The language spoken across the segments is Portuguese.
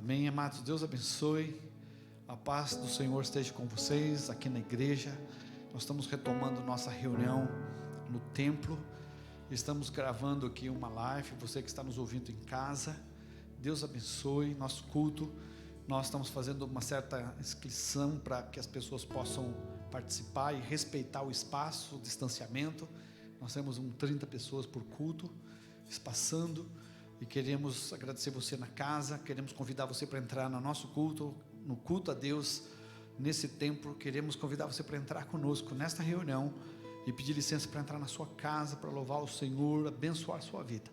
Amém, amados. Deus abençoe. A paz do Senhor esteja com vocês aqui na igreja. Nós estamos retomando nossa reunião no templo. Estamos gravando aqui uma live. Você que está nos ouvindo em casa, Deus abençoe nosso culto. Nós estamos fazendo uma certa inscrição para que as pessoas possam participar e respeitar o espaço, o distanciamento. Nós temos 30 pessoas por culto, espaçando. E queremos agradecer você na casa, queremos convidar você para entrar no nosso culto, no culto a Deus, nesse templo. Queremos convidar você para entrar conosco nesta reunião e pedir licença para entrar na sua casa, para louvar o Senhor, abençoar a sua vida.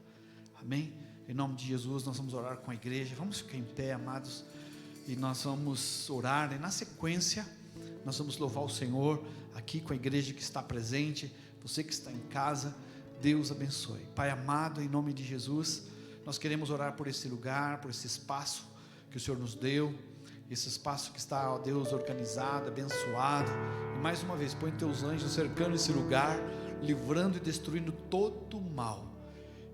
Amém? Em nome de Jesus, nós vamos orar com a igreja. Vamos ficar em pé, amados, e nós vamos orar, e na sequência nós vamos louvar o Senhor aqui com a igreja que está presente. Você que está em casa, Deus abençoe. Pai amado, em nome de Jesus, nós queremos orar por esse lugar, por esse espaço que o Senhor nos deu, esse espaço que está, ó Deus, organizado, abençoado. E mais uma vez, põe teus anjos cercando esse lugar, livrando e destruindo todo o mal.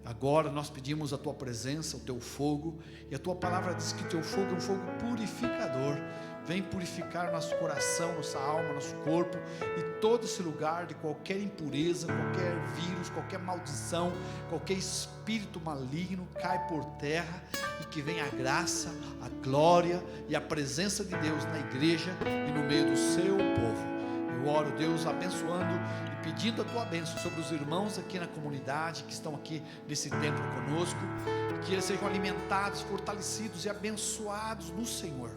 Agora nós pedimos a tua presença, o teu fogo, e a tua palavra diz que o teu fogo é um fogo purificador. Vem purificar nosso coração, nossa alma, nosso corpo, e todo esse lugar de qualquer impureza, qualquer vírus, qualquer maldição, qualquer espírito maligno cai por terra, e que venha a graça, a glória e a presença de Deus na igreja e no meio do seu povo. Eu oro, Deus, abençoando e pedindo a tua bênção sobre os irmãos aqui na comunidade, que estão aqui nesse templo conosco, que eles sejam alimentados, fortalecidos e abençoados no Senhor.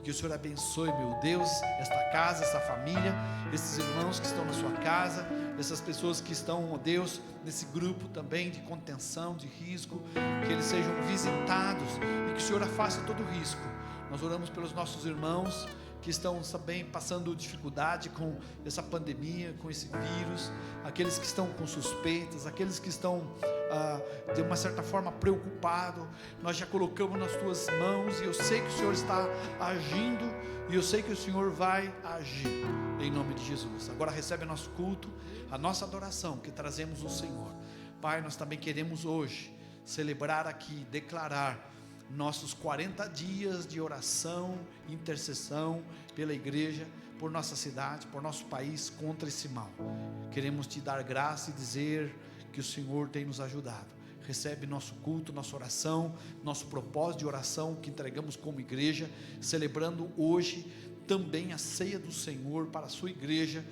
Que o Senhor abençoe, meu Deus, esta casa, essa família, esses irmãos que estão na sua casa, essas pessoas que estão, ó Deus, nesse grupo também de contenção, de risco, que eles sejam visitados e que o Senhor afaste todo o risco. Nós oramos pelos nossos irmãos que estão também passando dificuldade com essa pandemia, com esse vírus, aqueles que estão com suspeitas, aqueles que estão de uma certa forma preocupados. Nós já colocamos nas tuas mãos, e eu sei que o Senhor está agindo, e eu sei que o Senhor vai agir, em nome de Jesus. Agora recebe nosso culto, a nossa adoração que trazemos ao Senhor. Pai, nós também queremos hoje celebrar aqui, declarar nossos 40 dias de oração, intercessão pela igreja, por nossa cidade, por nosso país, contra esse mal. Queremos te dar graça e dizer que o Senhor tem nos ajudado. Recebe nosso culto, nossa oração, nosso propósito de oração que entregamos como igreja, celebrando hoje também a ceia do Senhor para a sua igreja,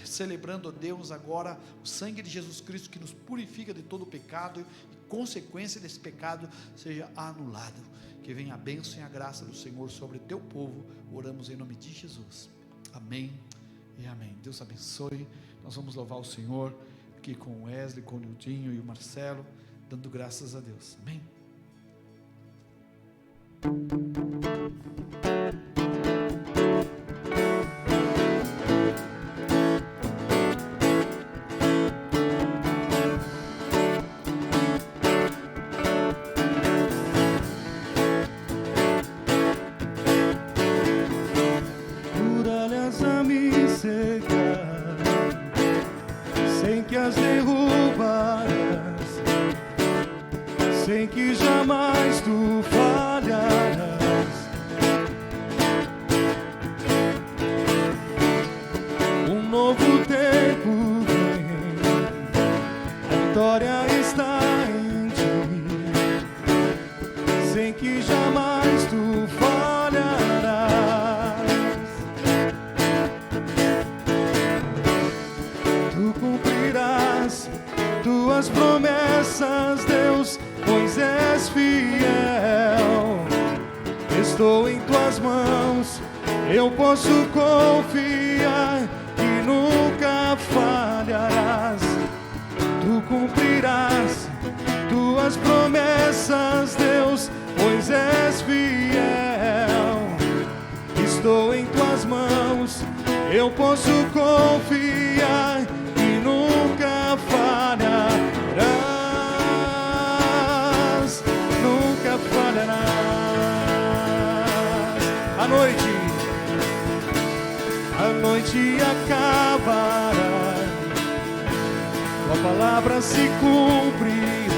celebrando, Deus, agora o sangue de Jesus Cristo que nos purifica de todo o pecado, e consequência desse pecado seja anulado. Que venha a bênção e a graça do Senhor sobre o teu povo. Oramos em nome de Jesus, amém e amém. Deus abençoe. Nós vamos louvar o Senhor aqui com o Wesley, com o Nildinho e o Marcelo, dando graças a Deus, amém. Muralhas a me cercar, sem que as derrubarás, sem que jamais tu falharás. Um novo tempo vem, a vitória está em ti, sem que jamais tu falharás. Tu cumprirás tuas promessas, Deus, pois és fiel. Estou em tuas mãos, eu posso confiar que nunca falharás. Tu cumprirás tuas promessas, Deus, pois és fiel. Estou em tuas mãos, eu posso confiar que nunca falharás. Nunca falharás. A noite acabará, tua palavra se cumprirá.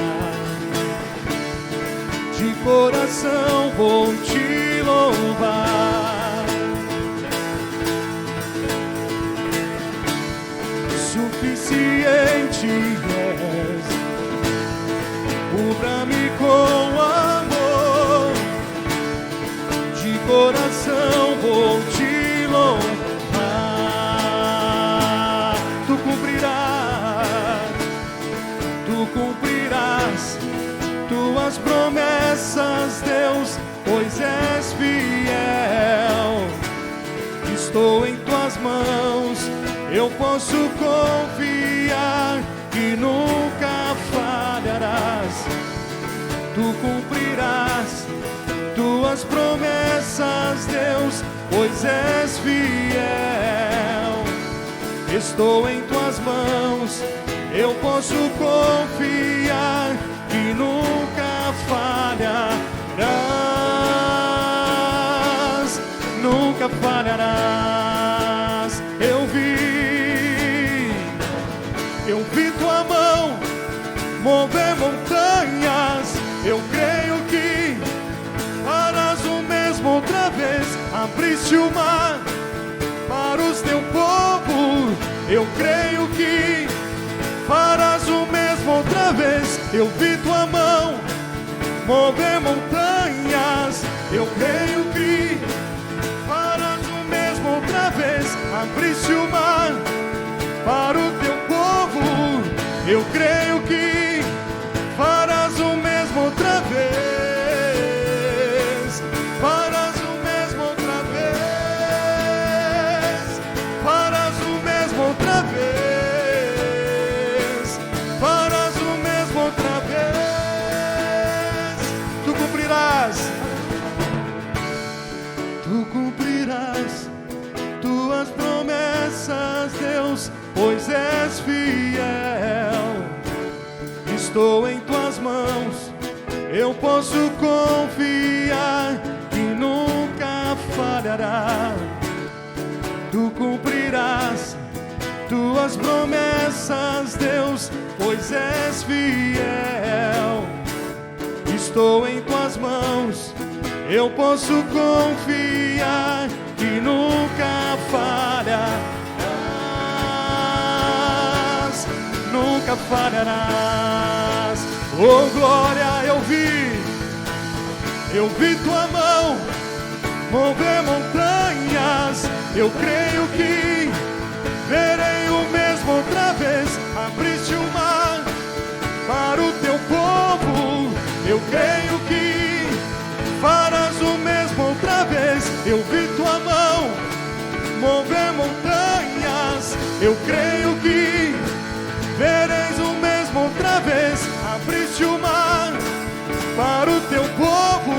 de coração vou te louvar. Suficiente és, cubra-me com amor, de coração vou te louvar. Tu cumprirás tuas promessas, Deus, pois és fiel. Estou em tuas mãos, eu posso confiar que nunca falharás. Tu cumprirás tuas promessas, Deus, pois és fiel. Estou em tuas mãos, eu posso confiar que nunca falharás, nunca falharás. Eu vi tua mão mover montanhas, eu creio que farás o mesmo outra vez. Abriste o mar para o teu povo, eu creio que farás o mesmo outra vez. Eu vi tua mão mover montanhas, eu creio que farás o mesmo outra vez. Abriste o mar para o teu povo, eu creio que farás o mesmo outra vez. Farás o mesmo outra vez. Farás o mesmo outra vez. Farás o mesmo outra vez. Tu cumprirás tuas promessas, Deus, pois és fiel. Estou em tuas mãos, eu posso confiar que nunca falhará. Tu cumprirás tuas promessas, Deus, pois és fiel. Estou em tuas mãos, eu posso confiar que nunca falharás, nunca falharás. Oh glória, eu vi tua mão mover montanhas, eu creio que verei o mesmo outra vez. Abriste o mar para o teu povo, eu creio que farás o mesmo outra vez. Eu vi tua mão mover montanhas, eu creio que vereis o mesmo outra vez. Abriste o mar para o teu povo,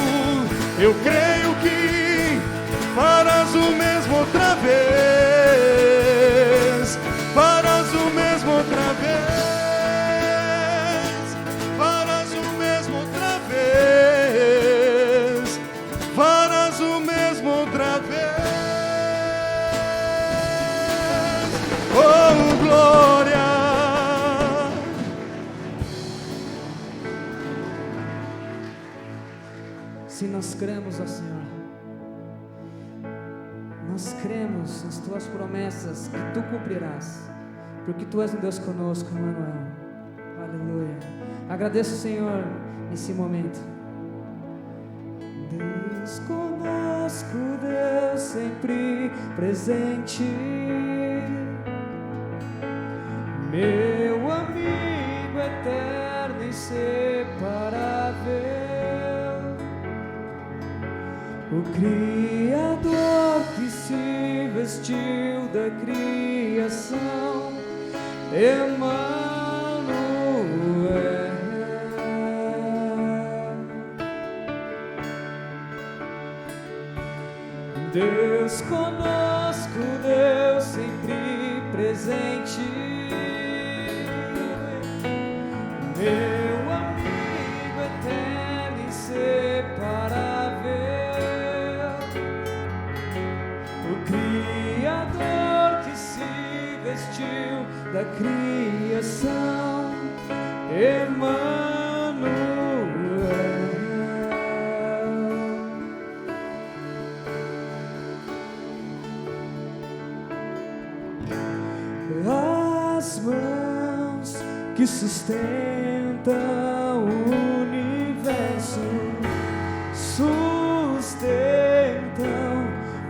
eu creio que farás o mesmo outra vez. Farás o mesmo outra vez. Farás o mesmo outra vez. Farás o mesmo outra vez. Oh glória. Se nós cremos, ó Senhor, nós cremos nas tuas promessas que tu cumprirás, porque tu és um Deus conosco, Emmanuel. Aleluia. Agradeço, Senhor, nesse momento. Deus conosco, Deus sempre presente, meu amigo eterno e inseparável, o Criador que se vestiu da criação, Emmanuel. Deus conosco, Deus sempre presente, meu amigo eterno e inseparável, o Criador que se vestiu da criação, Emmanuel. mãos que sustentam o universo, sustentam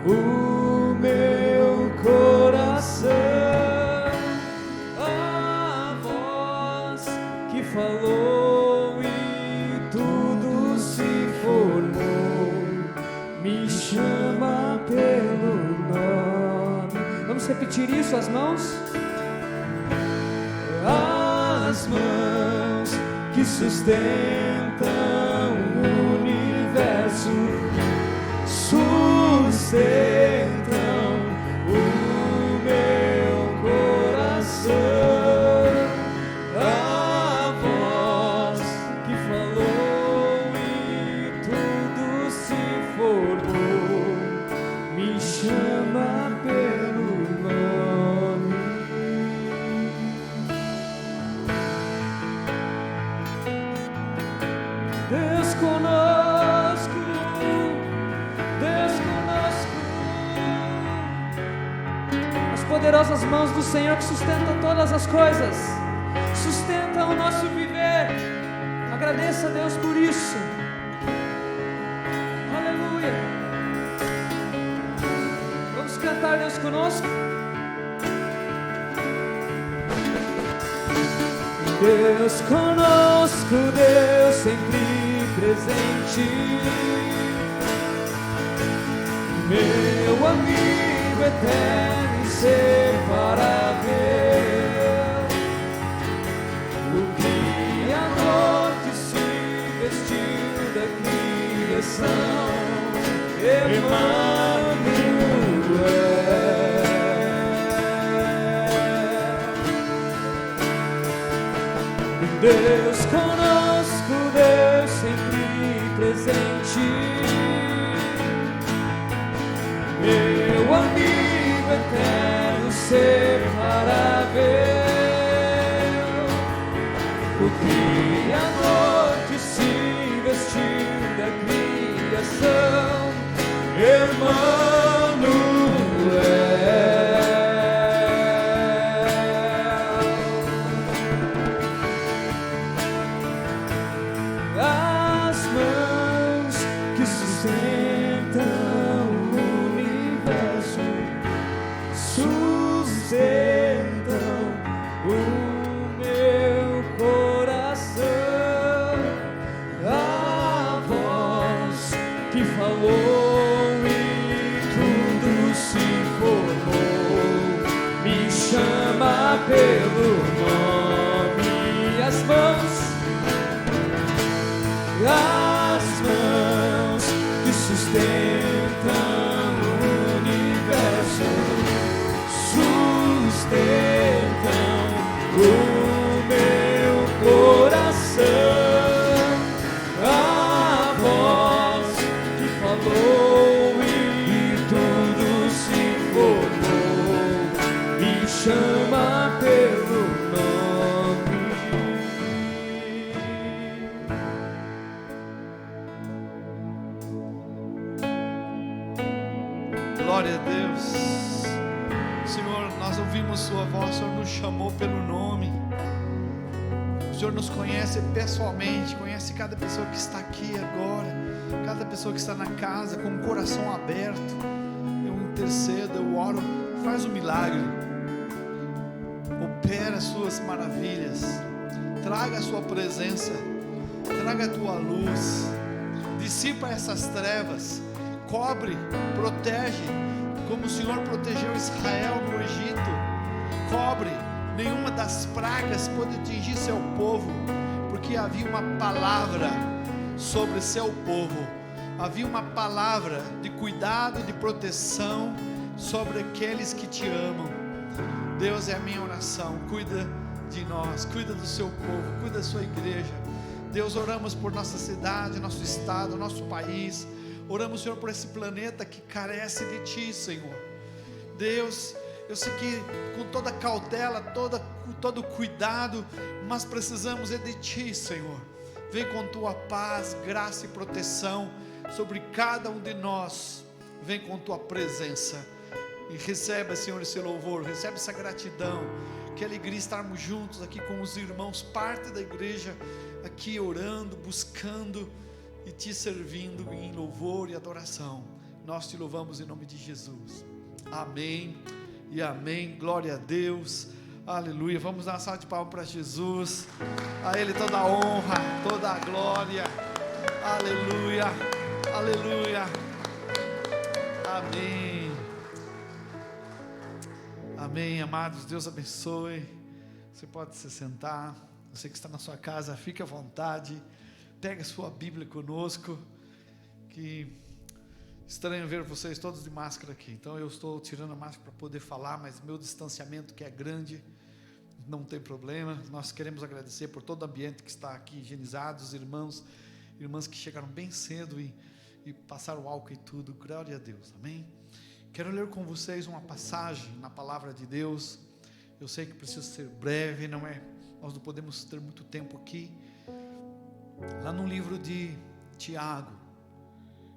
o meu coração. A voz que falou e tudo se formou, me chama pelo nome. Vamos repetir isso, as mãos? As mãos que sustentam o universo, sustentam o meu coração. A voz que falou e tudo se formou, me chama pelo nome. Deus conosco, Deus conosco. As poderosas mãos do Senhor que sustentam todas as coisas, sustentam o nosso viver. Agradeça a Deus por isso. Aleluia. Vamos cantar Deus conosco. Deus conosco, Deus sempre presente, meu amigo eterno, inseparável, o Criador que se vestiu da criação, Emmanuel. Deus conosco, Deus sempre presente, meu amigo eterno, inseparável, o Criador que se vestiu da criação, Emmanuel. Pelo nome, as mãos que sustentam o universo, sustentam o meu coração. A voz que falou e tudo se formou, me chama pelo nome. Glória a Deus. Senhor, nós ouvimos Sua voz, o Senhor nos chamou pelo nome. O Senhor nos conhece pessoalmente, conhece cada pessoa que está aqui agora, cada pessoa que está na casa com o coração aberto. Eu intercedo, eu oro, faz um milagre. Opera as suas maravilhas, traga a sua presença, traga a tua luz, dissipa essas trevas, cobre, protege, como o Senhor protegeu Israel no Egito. Cobre, nenhuma das pragas pode atingir seu povo, porque havia uma palavra sobre seu povo, havia uma palavra de cuidado, de proteção sobre aqueles que te amam. Deus, é a minha oração, cuida de nós, cuida do seu povo, cuida da sua igreja. Deus, oramos por nossa cidade, nosso estado, nosso país. Oramos, Senhor, por esse planeta que carece de Ti, Senhor. Deus, eu sei que com toda cautela, todo cuidado, mas precisamos de Ti, Senhor. Vem com Tua paz, graça e proteção sobre cada um de nós. Vem com Tua presença. E recebe, Senhor, esse louvor, recebe essa gratidão. Que alegria estarmos juntos aqui com os irmãos, parte da igreja, aqui orando, buscando e te servindo em louvor e adoração. Nós te louvamos em nome de Jesus. Amém e amém. Glória a Deus. Aleluia. Vamos dar uma salva de palmas para Jesus. A Ele toda a honra, toda a glória. Aleluia. Aleluia. Amém. Amém, amados. Deus abençoe. Você pode se sentar. Você que está na sua casa, fique à vontade. Pega a sua Bíblia conosco. Que estranho ver vocês todos de máscara aqui. Então eu estou tirando a máscara para poder falar, mas meu distanciamento que é grande, não tem problema. Nós queremos agradecer por todo o ambiente que está aqui higienizado, os irmãos, irmãs que chegaram bem cedo e passaram álcool e tudo. Glória a Deus. Amém. Quero ler com vocês uma passagem na palavra de Deus. Eu sei que precisa ser breve, nós não podemos ter muito tempo aqui. Lá no livro de Tiago,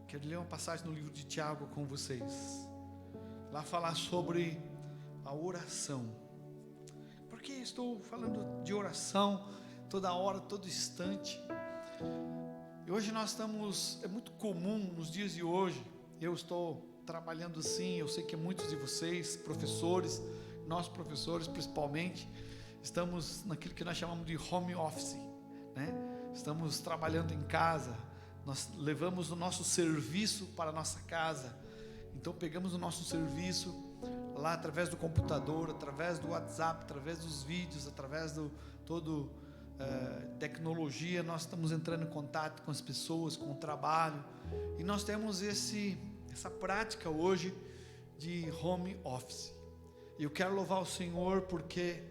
quero ler uma passagem no livro de Tiago com vocês. Lá falar sobre a oração. Por que estou falando de oração toda hora, todo instante? E hoje nós estamos, é muito comum nos dias de hoje, eu estou trabalhando assim, eu sei que muitos de vocês, professores, nós professores principalmente, estamos naquilo que nós chamamos de home office, né? Estamos trabalhando em casa, nós levamos o nosso serviço para a nossa casa, então pegamos o nosso serviço lá através do computador, através do WhatsApp, através dos vídeos, através do tecnologia, nós estamos entrando em contato com as pessoas, com o trabalho, e nós temos essa prática hoje de home office. E eu quero louvar o Senhor porque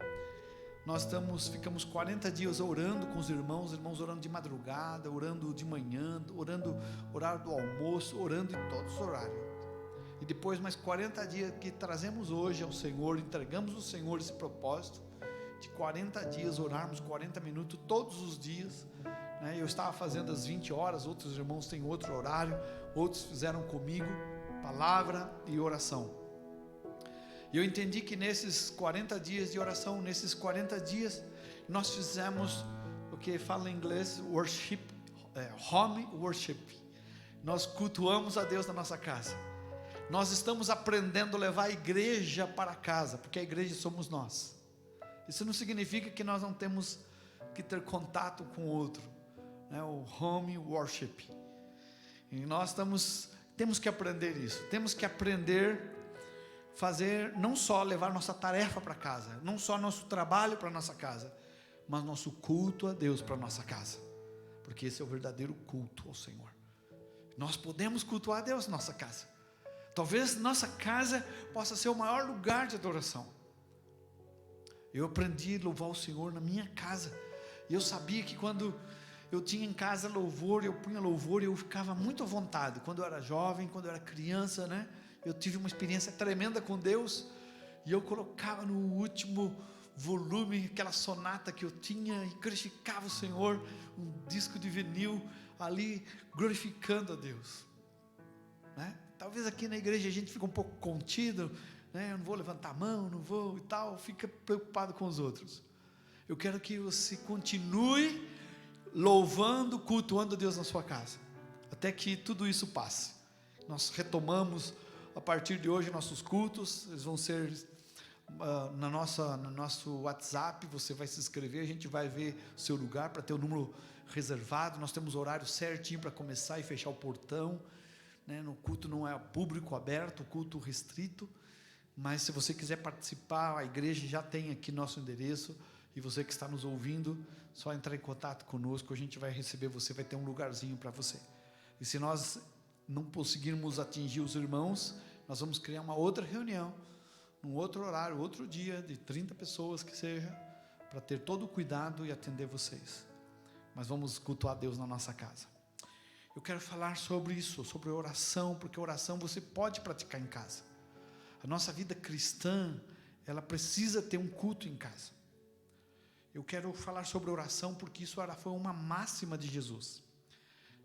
nós ficamos 40 dias orando com os irmãos orando de madrugada, orando de manhã, orando horário do almoço, orando em todos os horários. E depois mais 40 dias que trazemos hoje ao Senhor, entregamos ao Senhor esse propósito de 40 dias, orarmos 40 minutos todos os dias, né? Eu estava fazendo às 20 horas, outros irmãos têm outro horário, outros fizeram comigo, palavra e oração. E eu entendi que nesses 40 dias de oração, nesses 40 dias, nós fizemos o que fala em inglês, worship, home worship. Nós cultuamos a Deus na nossa casa. Nós estamos aprendendo a levar a igreja para casa, porque a igreja somos nós. Isso não significa que nós não temos que ter contato com o outro, né? O home worship. E nós temos que aprender isso. Temos que aprender fazer, não só levar nossa tarefa para casa, não só nosso trabalho para nossa casa, mas nosso culto a Deus para nossa casa, porque esse é o verdadeiro culto ao Senhor. Nós podemos cultuar a Deus na nossa casa. Talvez nossa casa possa ser o maior lugar de adoração. Eu aprendi a louvar o Senhor na minha casa, e eu sabia que quando eu tinha em casa louvor, eu punha louvor e eu ficava muito à vontade. Quando eu era jovem, quando eu era criança, né? Eu tive uma experiência tremenda com Deus, e eu colocava no último volume aquela sonata que eu tinha e glorificava o Senhor, um disco de vinil ali glorificando a Deus, né? Talvez aqui na igreja a gente fica um pouco contido, né? Eu não vou levantar a mão, não vou e tal, fica preocupado com os outros. Eu quero que você continue louvando, cultuando a Deus na sua casa, até que tudo isso passe. Nós retomamos a partir de hoje nossos cultos, eles vão ser no nosso WhatsApp, você vai se inscrever, a gente vai ver o seu lugar para ter o número reservado. Nós temos horário certinho para começar e fechar o portão, né? No culto não é público aberto, culto restrito, mas se você quiser participar, a igreja já tem aqui nosso endereço, e você que está nos ouvindo, só entrar em contato conosco, a gente vai receber você, vai ter um lugarzinho para você. E se nós não conseguirmos atingir os irmãos, nós vamos criar uma outra reunião, num outro horário, outro dia, de 30 pessoas que seja, para ter todo o cuidado e atender vocês. Mas vamos cultuar Deus na nossa casa. Eu quero falar sobre isso, sobre oração, porque oração você pode praticar em casa. A nossa vida cristã, ela precisa ter um culto em casa. Eu quero falar sobre oração, porque isso foi uma máxima de Jesus,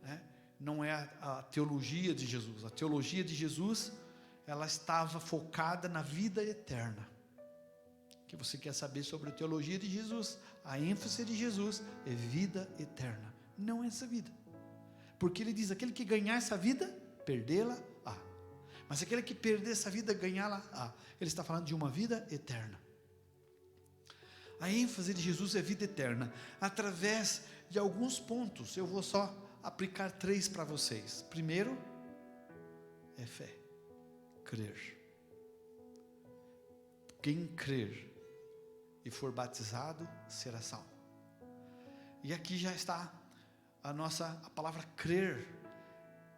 né? Não é a teologia de Jesus. A teologia de Jesus, ela estava focada na vida eterna. que você quer saber sobre a teologia de Jesus, a ênfase de Jesus é vida eterna, não essa vida. Porque ele diz, aquele que ganhar essa vida, perdê-la-á. Mas aquele que perder essa vida, ganhá-la-á. Ele está falando de uma vida eterna. A ênfase de Jesus é vida eterna, através de alguns pontos. Eu vou só aplicar 3 para vocês. Primeiro, é fé, crer. Quem crer e for batizado, será salvo. E aqui já está a palavra crer.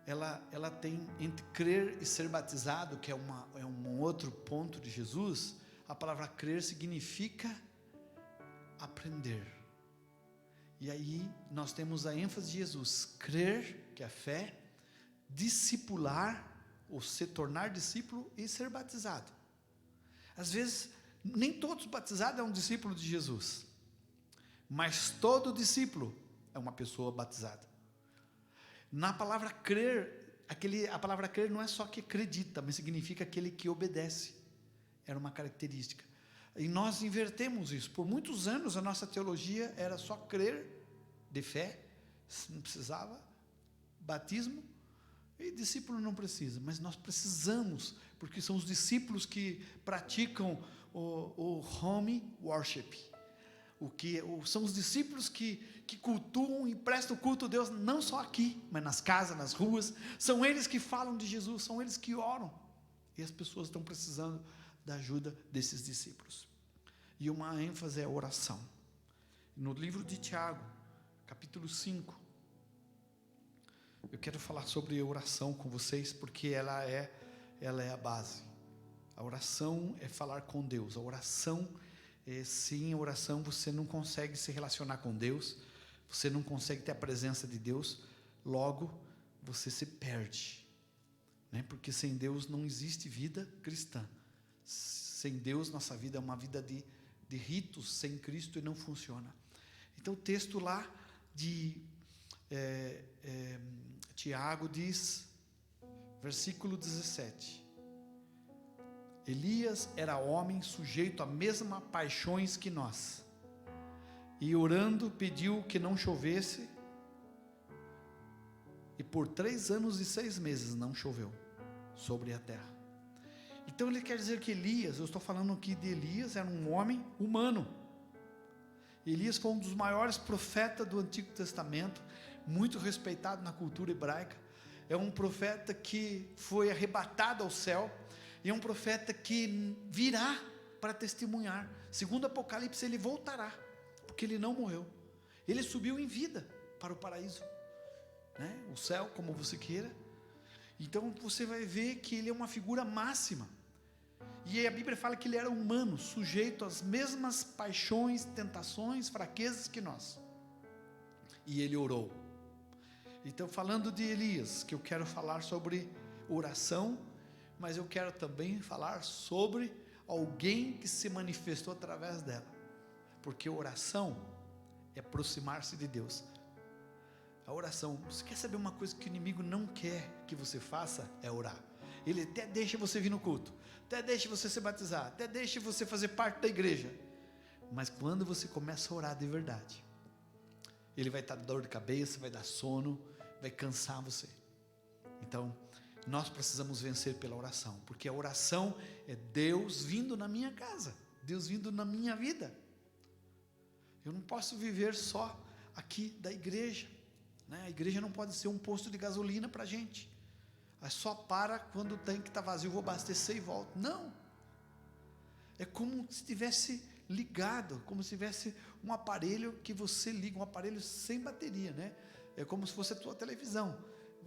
Ela tem, entre crer e ser batizado, que é um outro ponto de Jesus, a palavra crer significa aprender. E aí nós temos a ênfase de Jesus, crer, que é a fé, discipular, ou se tornar discípulo e ser batizado. Às vezes, nem todos batizados é um discípulo de Jesus, mas todo discípulo é uma pessoa batizada. Na palavra crer, a palavra crer não é só que acredita, mas significa aquele que obedece. Era uma característica. E nós invertemos isso. Por muitos anos a nossa teologia era só crer de fé, não precisava batismo, e discípulo não precisa, mas nós precisamos, porque são os discípulos que praticam o home worship, são os discípulos que cultuam e prestam culto a Deus, não só aqui, mas nas casas, nas ruas. São eles que falam de Jesus, são eles que oram, e as pessoas estão precisando da ajuda desses discípulos. E uma ênfase é a oração. No livro de Tiago, capítulo 5, eu quero falar sobre a oração com vocês, porque ela é a base. A oração é falar com Deus. A oração, sem oração você não consegue se relacionar com Deus, você não consegue ter a presença de Deus, logo você se perde, né? Porque sem Deus não existe vida cristã. Sem Deus nossa vida é uma vida de ritos, sem Cristo, e não funciona. Então o texto lá de Tiago diz, versículo 17: Elias era homem sujeito a mesmas paixões que nós, e orando pediu que não chovesse, e por 3 anos e 6 meses não choveu sobre a terra. Então ele quer dizer que Elias, eu estou falando aqui de Elias, era um homem humano. Elias foi um dos maiores profetas do Antigo Testamento, muito respeitado na cultura hebraica. É um profeta que foi arrebatado ao céu, e é um profeta que virá para testemunhar. Segundo Apocalipse, ele voltará, porque ele não morreu. Ele subiu em vida para o paraíso, né? O céu, como você queira. Então você vai ver que ele é uma figura máxima. E a Bíblia fala que ele era humano, sujeito às mesmas paixões, tentações, fraquezas que nós. E ele orou. Então, falando de Elias, que eu quero falar sobre oração, mas eu quero também falar sobre alguém que se manifestou através dela. Porque oração é aproximar-se de Deus. A oração, você quer saber uma coisa que o inimigo não quer que você faça? É orar. Ele até deixa você vir no culto, até deixa você se batizar, até deixa você fazer parte da igreja. Mas quando você começa a orar de verdade, ele vai estar dor de cabeça, vai dar sono, vai cansar você. Então, nós precisamos vencer pela oração, porque a oração é Deus vindo na minha casa, Deus vindo na minha vida. Eu não posso viver só aqui da igreja, né? A igreja não pode ser um posto de gasolina para a gente. É só para quando o tanque está vazio, vou abastecer e volto. Não. É como se estivesse ligado, como se tivesse um aparelho que você liga, um aparelho sem bateria, né? É como se fosse a tua televisão.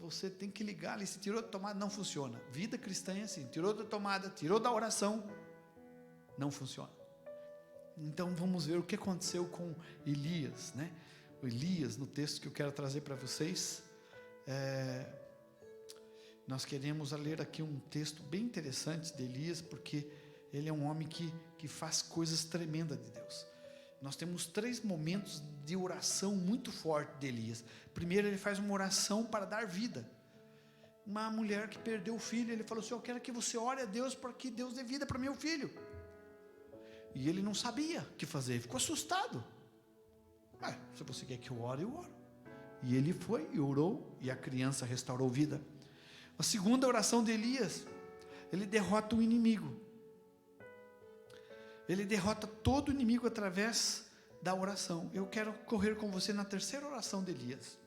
Você tem que ligar ali, se tirou da tomada, não funciona. Vida cristã é assim, tirou da tomada, tirou da oração, não funciona. Então vamos ver o que aconteceu com Elias, né? O Elias, no texto que eu quero trazer para vocês, nós queremos ler aqui um texto bem interessante de Elias, porque ele é um homem que faz coisas tremendas de Deus. Nós temos 3 momentos de oração muito forte de Elias. Primeiro, ele faz uma oração para dar vida. Uma mulher que perdeu o filho, ele falou assim: eu quero que você ore a Deus para que Deus dê vida para meu filho. E ele não sabia o que fazer, ficou assustado. Se você quer que eu ore, eu oro. E ele foi e orou, e a criança restaurou vida. A segunda oração de Elias, ele derrota o inimigo. Ele derrota todo o inimigo através da oração. Eu quero correr com você na terceira oração de Elias.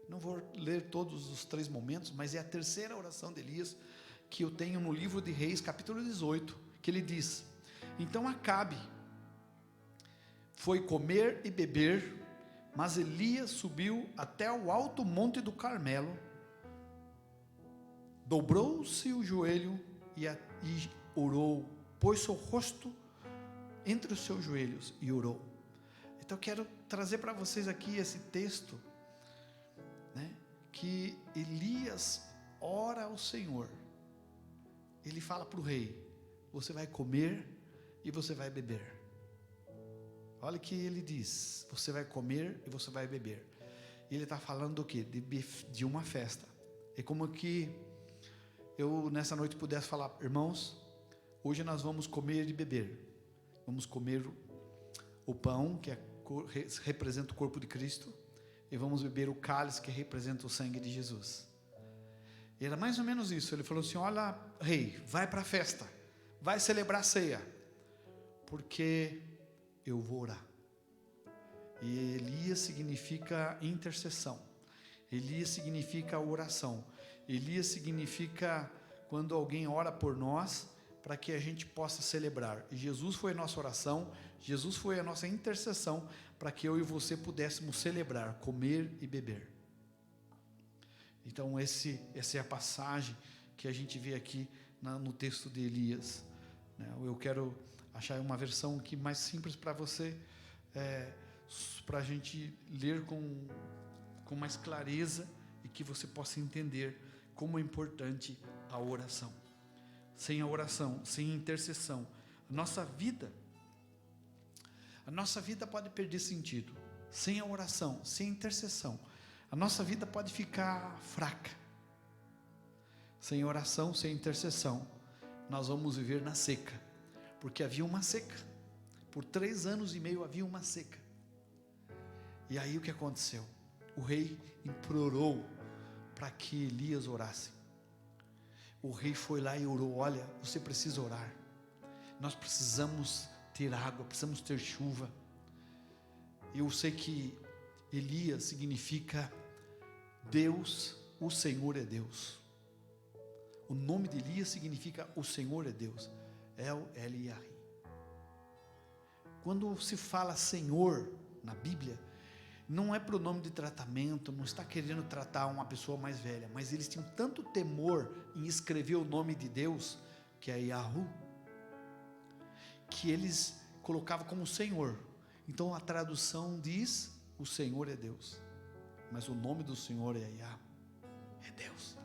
Não vou ler todos os 3 momentos, mas é a terceira oração de Elias, que eu tenho no livro de Reis, capítulo 18, que ele diz: então Acabe foi comer e beber, mas Elias subiu até o alto monte do Carmelo, dobrou-se o joelho e orou, pôs seu rosto entre os seus joelhos e orou. Então eu quero trazer para vocês aqui esse texto, né, que Elias ora ao Senhor. Ele fala para o rei: você vai comer e você vai beber. Olha o que ele diz: você vai comer e você vai beber. E ele está falando do quê? De uma festa. É como que eu nessa noite pudesse falar: irmãos, hoje nós vamos comer e beber. Vamos comer o pão, que representa o corpo de Cristo, e vamos beber o cálice, que representa o sangue de Jesus. E era mais ou menos isso. Ele falou assim: olha, rei, vai para a festa, vai celebrar a ceia, porque eu vou orar. E Elias significa intercessão. Elias significa oração. Elias significa quando alguém ora por nós, para que a gente possa celebrar. E Jesus foi a nossa oração, Jesus foi a nossa intercessão, para que eu e você pudéssemos celebrar, comer e beber. Então essa é a passagem que a gente vê aqui no texto de Elias. Eu quero achar uma versão aqui mais simples para você, para a gente ler com mais clareza, e que você possa entender como é importante a oração. Sem a oração, sem a intercessão, a nossa vida pode perder sentido. Sem a oração, sem a intercessão, a nossa vida pode ficar fraca. Sem oração, sem intercessão, nós vamos viver na seca, porque havia uma seca. Por 3 anos e meio havia uma seca. E aí o que aconteceu? O rei implorou para que Elias orasse. O rei foi lá e orou: olha, você precisa orar, nós precisamos ter água, precisamos ter chuva. Eu sei que Elias significa Deus, o Senhor é Deus. O nome de Elias significa o Senhor é Deus, El Eliahi. Quando se fala Senhor na Bíblia, não é pronome de tratamento, não está querendo tratar uma pessoa mais velha, mas eles tinham tanto temor em escrever o nome de Deus, que é Yahu, que eles colocavam como Senhor. Então a tradução diz: o Senhor é Deus, mas o nome do Senhor é Yah, é Deus.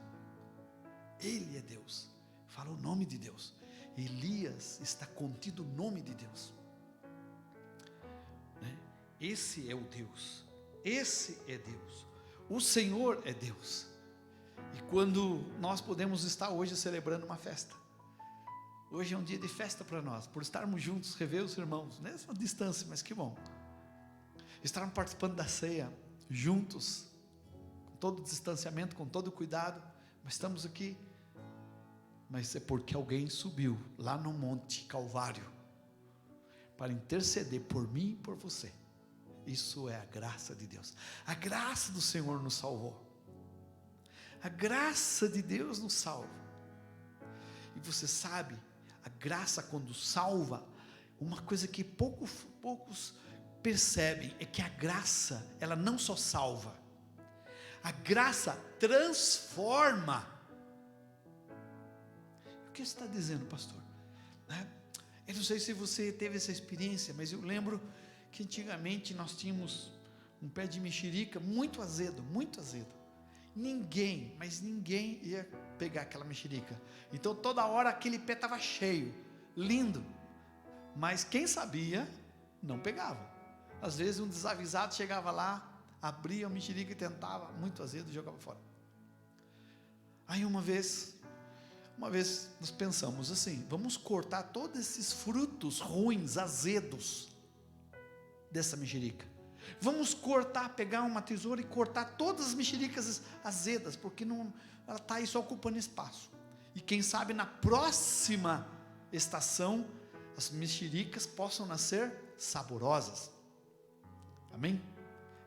Ele é Deus. Fala o nome de Deus. Elias está contido o nome de Deus, né? Esse é o Deus. Esse é Deus. O Senhor é Deus. E quando nós podemos estar hoje celebrando uma festa, hoje é um dia de festa para nós, por estarmos juntos, rever os irmãos, nessa distância, mas que bom. Estarmos participando da ceia, juntos, com todo o distanciamento, com todo o cuidado, mas estamos aqui. Mas é porque alguém subiu lá no Monte Calvário, para interceder por mim e por você. Isso é a graça de Deus. A graça do Senhor nos salvou. A graça de Deus nos salva. E você sabe, a graça quando salva, uma coisa que poucos percebem, é que a graça, ela não só salva, a graça transforma. O que você está dizendo, pastor? Eu não sei se você teve essa experiência, mas eu lembro que antigamente nós tínhamos um pé de mexerica muito azedo, muito azedo. Ninguém ia pegar aquela mexerica. Então toda hora aquele pé estava cheio, lindo, mas quem sabia não pegava. Às vezes um desavisado chegava lá, abria a mexerica e tentava, muito azedo, e jogava fora. Aí uma vez Uma vez nós pensamos assim: vamos cortar todos esses frutos ruins, azedos dessa mexerica. Vamos cortar, pegar uma tesoura e cortar todas as mexericas azedas, porque não, ela está aí só ocupando espaço. E quem sabe na próxima estação as mexericas possam nascer saborosas. Amém?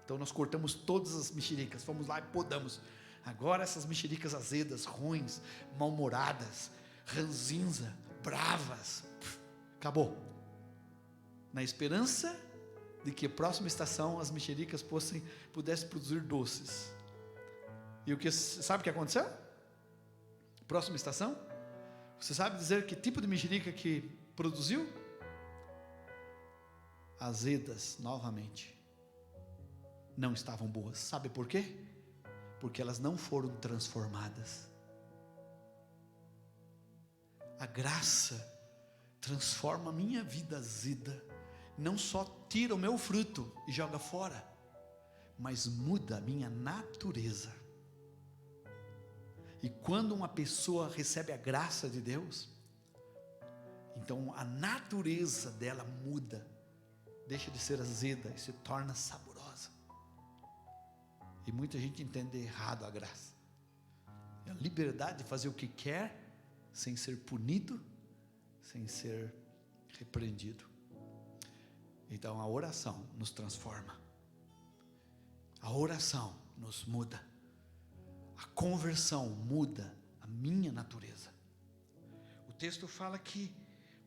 Então nós cortamos todas as mexericas, fomos lá e podamos. Agora essas mexericas azedas, ruins, mal-humoradas, ranzinza, bravas, acabou. Na esperança de que a próxima estação as mexericas pudessem produzir doces. E sabe o que aconteceu? Próxima estação, você sabe dizer que tipo de mexerica que produziu? Azedas novamente. Não estavam boas. Sabe por quê? Porque elas não foram transformadas. A graça transforma a minha vida azeda. Não só tira o meu fruto e joga fora, mas muda a minha natureza. E quando uma pessoa recebe a graça de Deus, então a natureza dela muda, deixa de ser azeda e se torna saborosa. E muita gente entende errado a graça. É a liberdade de fazer o que quer, sem ser punido, sem ser repreendido. Então a oração nos transforma. A oração nos muda. A conversão muda a minha natureza. O texto fala que,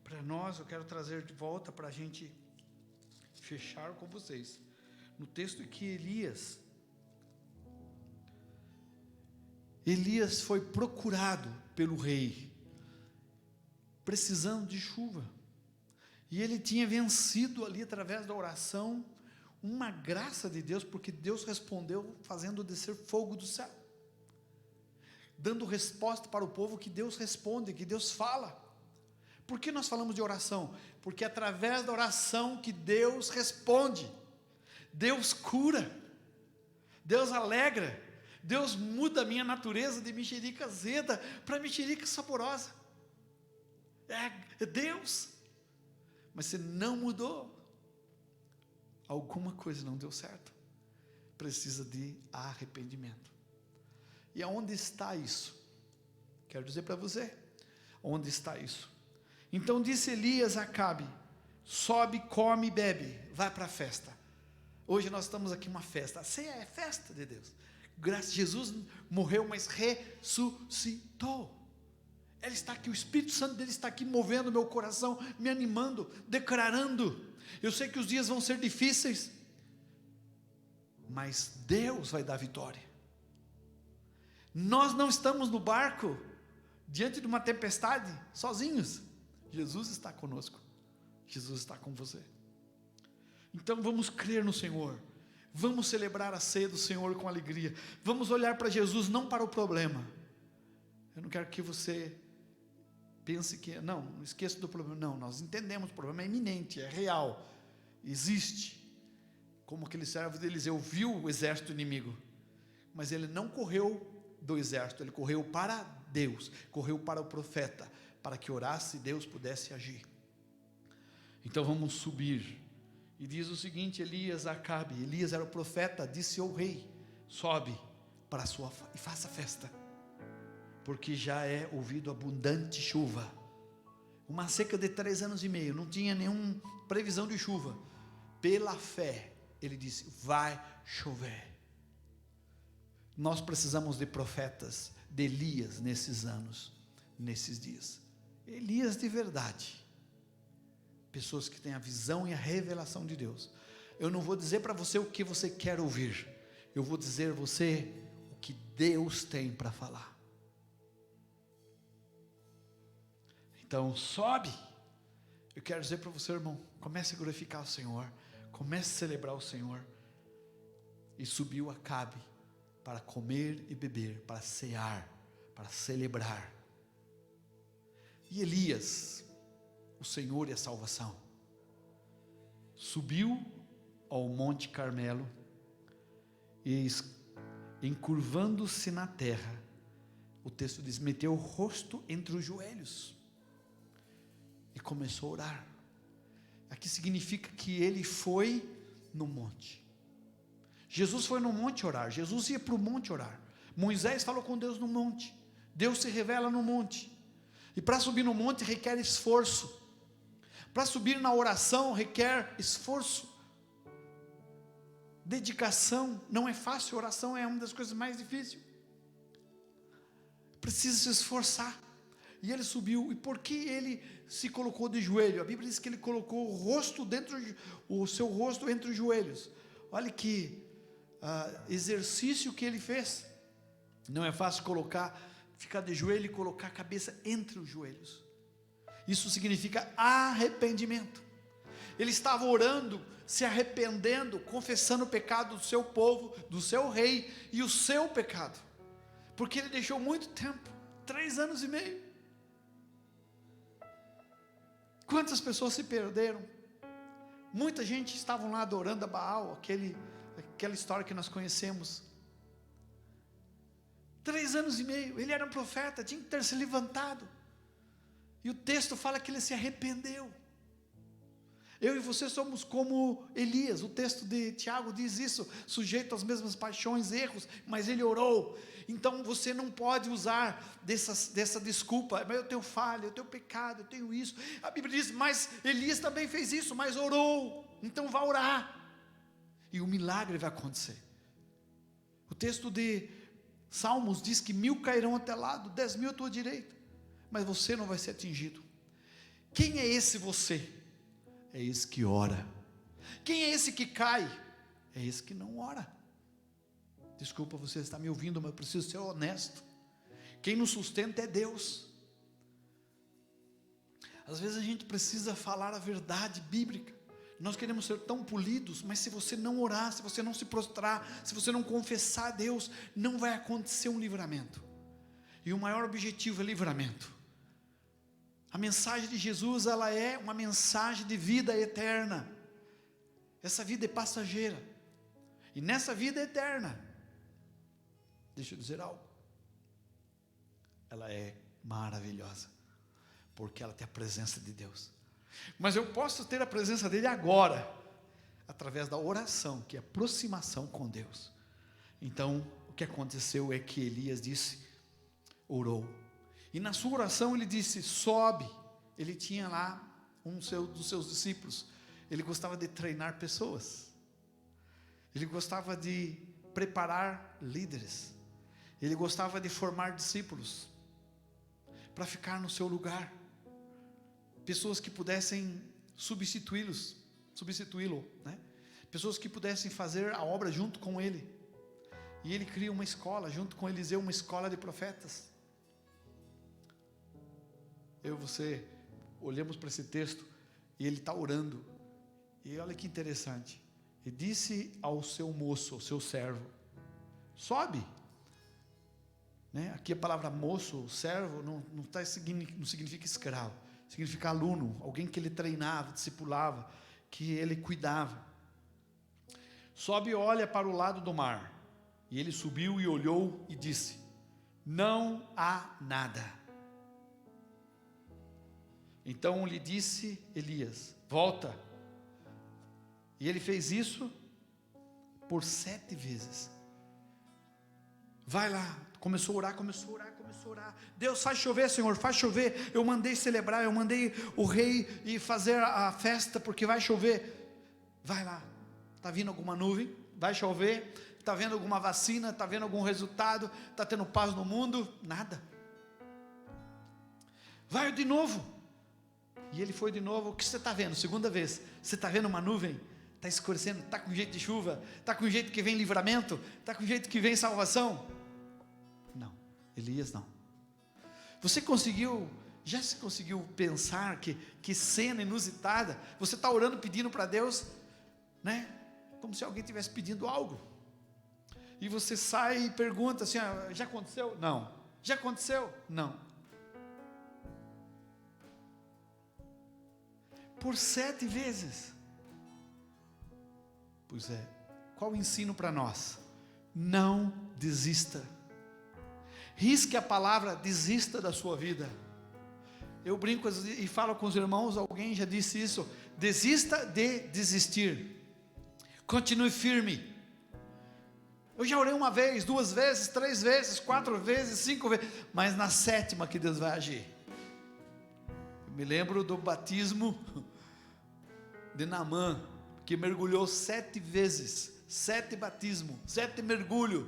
para nós, eu quero trazer de volta para a gente fechar com vocês. No texto que Elias foi procurado pelo rei, precisando de chuva. E ele tinha vencido ali através da oração, uma graça de Deus, porque Deus respondeu fazendo descer fogo do céu, dando resposta para o povo que Deus responde, que Deus fala. Por que nós falamos de oração? Porque é através da oração que Deus responde, Deus cura, Deus alegra, Deus muda a minha natureza de mexerica azeda para mexerica saborosa. É Deus. Mas se não mudou, alguma coisa não deu certo, precisa de arrependimento. E aonde está isso? Quero dizer para você, onde está isso? Então disse Elias a Acabe: sobe, come e bebe, vai para a festa. Hoje nós estamos aqui uma festa, a ceia é festa de Deus. Graças a Jesus morreu, mas ressuscitou. Ele está aqui, o Espírito Santo dele está aqui movendo meu coração, me animando, declarando. Eu sei que os dias vão ser difíceis, mas Deus vai dar vitória. Nós não estamos no barco, diante de uma tempestade, sozinhos. Jesus está conosco, Jesus está com você. Então vamos crer no Senhor, vamos celebrar a ceia do Senhor com alegria, vamos olhar para Jesus, não para o problema. Eu não quero que você pense que, não esqueça do problema. Não, nós entendemos, o problema é iminente, é real, existe. Como aquele servo de Eliseu viu o exército inimigo, mas ele não correu do exército, ele correu para Deus, correu para o profeta, para que orasse e Deus pudesse agir. Então vamos subir. E diz o seguinte: Elias a Acabe, Elias era o profeta, disse ao rei: sobe para a sua e faça festa, porque já é ouvido abundante chuva. Uma seca de 3 anos e meio, não tinha nenhuma previsão de chuva. Pela fé, ele disse: vai chover. Nós precisamos de profetas, de Elias nesses anos, nesses dias. Elias de verdade. Pessoas que têm a visão e a revelação de Deus. Eu não vou dizer para você o que você quer ouvir. Eu vou dizer a você o que Deus tem para falar. Então sobe. Eu quero dizer para você, irmão, comece a glorificar o Senhor, comece a celebrar o Senhor. E subiu Acabe para comer e beber, para cear, para celebrar. E Elias, o Senhor e a salvação, subiu ao Monte Carmelo e, encurvando-se na terra, o texto diz, meteu o rosto entre os joelhos e começou a orar. Aqui significa que ele foi no monte. Jesus foi no monte orar. Jesus ia para o monte orar. Moisés falou com Deus no monte. Deus se revela no monte. E para subir no monte requer esforço. Para subir na oração requer esforço, dedicação. Não é fácil, oração é uma das coisas mais difíceis. Precisa se esforçar. E ele subiu. E por que ele se colocou de joelho? A Bíblia diz que ele colocou o seu rosto entre os joelhos. Olha que exercício que ele fez. Não é fácil ficar de joelho e colocar a cabeça entre os joelhos. Isso significa arrependimento. Ele estava orando, se arrependendo, confessando o pecado do seu povo, do seu rei e o seu pecado. Porque ele deixou muito tempo, 3 anos e meio. Quantas pessoas se perderam? Muita gente estava lá adorando a Baal, aquela história que nós conhecemos. 3 anos e meio, ele era um profeta, tinha que ter se levantado. E o texto fala que ele se arrependeu. Eu e você somos como Elias. O texto de Tiago diz isso, sujeito às mesmas paixões, erros, mas ele orou. Então você não pode usar dessa desculpa, mas eu tenho falha, eu tenho pecado, eu tenho isso. A Bíblia diz, mas Elias também fez isso, mas orou. Então vá orar, e o milagre vai acontecer. O texto de Salmos diz que 1000 cairão ao teu lado, 10.000 à tua direita, mas você não vai ser atingido. Quem é esse você? É esse que ora. Quem é esse que cai? É esse que não ora. Desculpa, você está me ouvindo, mas eu preciso ser honesto. Quem nos sustenta é Deus. Às vezes a gente precisa falar a verdade bíblica. Nós queremos ser tão polidos, mas se você não orar, se você não se prostrar, se você não confessar a Deus, não vai acontecer um livramento. E o maior objetivo é livramento. A mensagem de Jesus, ela é uma mensagem de vida eterna. Essa vida é passageira. E nessa vida eterna, deixa eu dizer algo, ela é maravilhosa, porque ela tem a presença de Deus. Mas eu posso ter a presença dele agora, através da oração, que é aproximação com Deus. Então, o que aconteceu é que Elias orou. E na sua oração ele disse, sobe. Ele tinha lá dos seus discípulos. Ele gostava de treinar pessoas. Ele gostava de preparar líderes. Ele gostava de formar discípulos para ficar no seu lugar. Pessoas que pudessem substituí-lo, né? Pessoas que pudessem fazer a obra junto com ele. E ele cria uma escola, junto com Eliseu, uma escola de profetas. Eu e você olhamos para esse texto e ele está orando. E olha que interessante. E disse ao seu moço, ao seu servo, sobe. Né? Aqui a palavra moço, servo, não significa escravo. Significa aluno, alguém que ele treinava, discipulava, que ele cuidava. Sobe e olha para o lado do mar. E ele subiu e olhou e disse, não há nada. Então lhe disse Elias, volta. E ele fez isso por 7 vezes. Vai lá, começou a orar. Deus, faz chover, Senhor, faz chover. Eu mandei celebrar, eu mandei o rei ir fazer a festa, porque vai chover. Vai lá, está vindo alguma nuvem, vai chover. Está vendo alguma vacina, está vendo algum resultado, está tendo paz no mundo? Nada. Vai de novo. E ele foi de novo. O que você está vendo? Segunda vez. Você está vendo uma nuvem? Está escurecendo? Está com jeito de chuva? Está com jeito que vem livramento? Está com jeito que vem salvação? Não, Elias não. Já se conseguiu pensar que cena inusitada? Você está orando, pedindo para Deus, né? Como se alguém estivesse pedindo algo. E você sai e pergunta assim, já aconteceu? Não. Já aconteceu? Não. Por 7 vezes. Pois é, qual o ensino para nós? Não desista. Risque a palavra desista da sua vida. Eu brinco e falo com os irmãos, alguém já disse isso: desista de desistir. Continue firme. Eu já orei uma vez, 2 vezes, 3 vezes, 4 vezes, 5 vezes, mas na 7ª que Deus vai agir. Eu me lembro do batismo de Naamã, que mergulhou 7 vezes, 7 batismos, 7 mergulhos,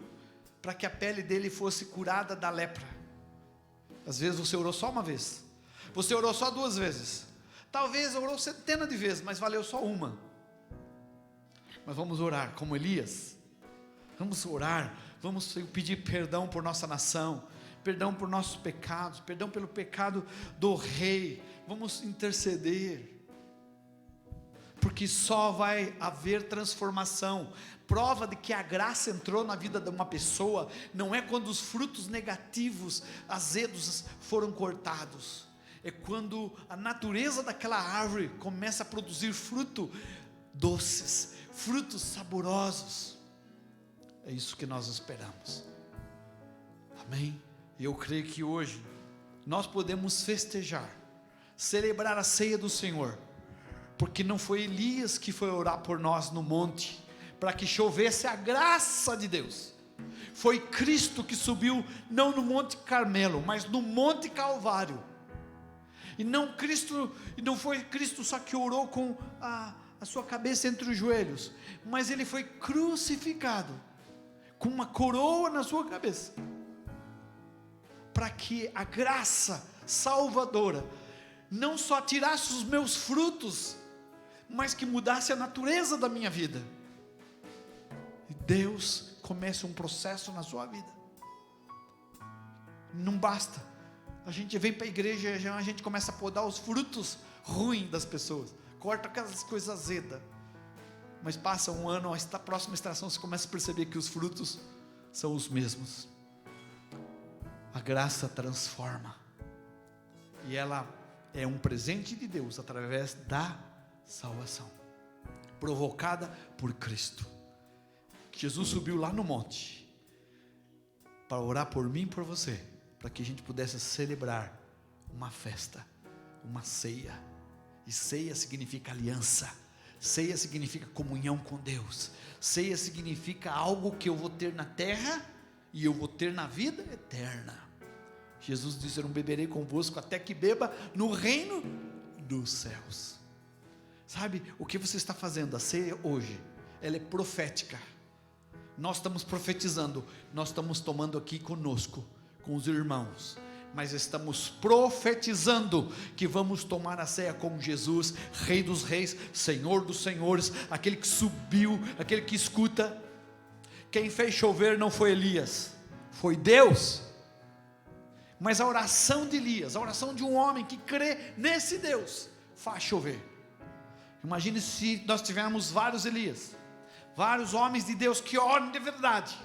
para que a pele dele fosse curada da lepra. Às vezes você orou só uma vez, você orou só 2 vezes, talvez orou centenas de vezes, mas valeu só uma. Mas vamos orar como Elias. Vamos orar, vamos pedir perdão por nossa nação, perdão por nossos pecados, perdão pelo pecado do rei. Vamos interceder, porque só vai haver transformação. Prova de que a graça entrou na vida de uma pessoa não é quando os frutos negativos, azedos, foram cortados. É quando a natureza daquela árvore começa a produzir fruto doces, frutos saborosos. É isso que nós esperamos. Amém? E eu creio que hoje nós podemos festejar, celebrar a ceia do Senhor, porque não foi Elias que foi orar por nós no monte, para que chovesse a graça de Deus. Foi Cristo que subiu, não no Monte Carmelo, mas no Monte Calvário. E não foi Cristo só que orou com a sua cabeça entre os joelhos, mas Ele foi crucificado, com uma coroa na sua cabeça, para que a graça salvadora não só tirasse os meus frutos, mas que mudasse a natureza da minha vida. E Deus começa um processo na sua vida. Não basta, a gente vem para a igreja e a gente começa a podar os frutos ruins das pessoas, corta aquelas coisas azedas. Mas passa um ano, a próxima estação você começa a perceber que os frutos são os mesmos. A graça transforma, e ela é um presente de Deus através da salvação, provocada por Cristo. Jesus subiu lá no monte para orar por mim e por você, para que a gente pudesse celebrar uma festa, uma ceia. E ceia significa aliança. Ceia significa comunhão com Deus. Ceia significa algo que eu vou ter na terra e eu vou ter na vida eterna. Jesus disse: eu não beberei convosco até que beba no reino dos céus. Sabe o que você está fazendo? A ceia hoje, ela é profética. Nós estamos profetizando, nós estamos tomando aqui conosco, com os irmãos, mas estamos profetizando que vamos tomar a ceia com Jesus, Rei dos reis, Senhor dos senhores, aquele que subiu, aquele que escuta. Quem fez chover não foi Elias, foi Deus. Mas a oração de Elias, a oração de um homem que crê nesse Deus, faz chover. Imagine se nós tivermos vários Elias, vários homens de Deus que oram de verdade,